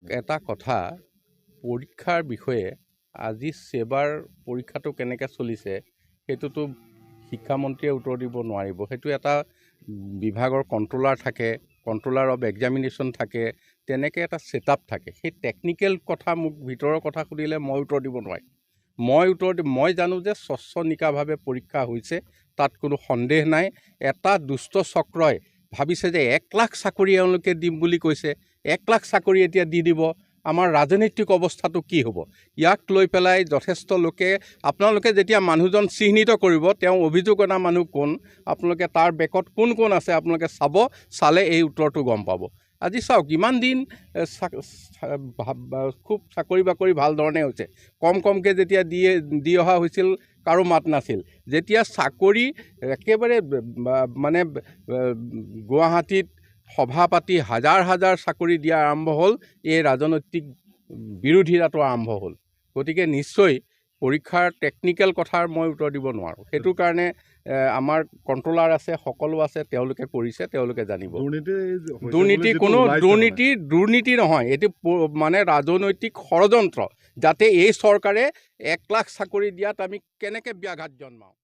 এটা কথা পৰীক্ষাৰ বিষয়ে আজি সেবাৰ পৰীক্ষাটো কেনেকৈ চলিছে সেইটোতো শিক্ষামন্ত্ৰীয়ে উত্তৰ দিব নোৱাৰিব। সেইটো এটা বিভাগৰ কণ্ট্ৰলাৰ থাকে, কণ্ট্ৰলাৰ অফ এক্সামিনেশ্যন থাকে, তেনেকৈ এটা ছেটআপ থাকে। সেই টেকনিকেল কথা মোক ভিতৰৰ কথা সুধিলে মই উত্তৰ দিব নোৱাৰিম। মই জানো যে স্বচ্ছ নিকাভাৱে পৰীক্ষা হৈছে, তাত কোনো সন্দেহ নাই। এটা দুষ্ট চক্ৰই ভাবিছে যে 1 লাখ চাকৰি এওঁলোকে দিম বুলি কৈছে, 1 লাখ চাকৰি এতিয়া দি দিব, আমাৰ ৰাজনৈতিক অৱস্থাটো কি হ'ব? ইয়াক লৈ পেলাই যথেষ্ট লোকে, আপোনালোকে যেতিয়া মানুহজন চিহ্নিত কৰিব তেওঁ অভিযোগ অনা মানুহ কোন, আপোনালোকে তাৰ বেকত কোন কোন আছে আপোনালোকে চালে এই উত্তৰটো গম পাব। আজি চাওক, ইমান দিন খুব চাকৰি বাকৰি ভাল ধৰণে হৈছে, কমকৈ যেতিয়া দি অহা হৈছিল কাৰো মাত নাছিল। যেতিয়া চাকৰি একেবাৰে মানে গুৱাহাটীত সভা পাতি হাজাৰ হাজাৰ চাকৰি দিয়া আৰম্ভ হ'ল, এই ৰাজনৈতিক বিৰোধিতাটো আৰম্ভ হ'ল। গতিকে নিশ্চয় পৰীক্ষাৰ টেকনিকেল কথাৰ মই উত্তৰ দিব নোৱাৰোঁ। সেইটো কাৰণে আমাৰ কণ্ট্ৰলাৰ আছে, সকলো আছে, তেওঁলোকে কৰিছে, তেওঁলোকে জানিব। দুৰ্নীতি নহয়, এইটো মানে ৰাজনৈতিক ষড়যন্ত্ৰ, যাতে এই চৰকাৰে 1 লাখ চাকৰি দিয়াত আমি কেনেকৈ ব্যাঘাত জন্মাওঁ।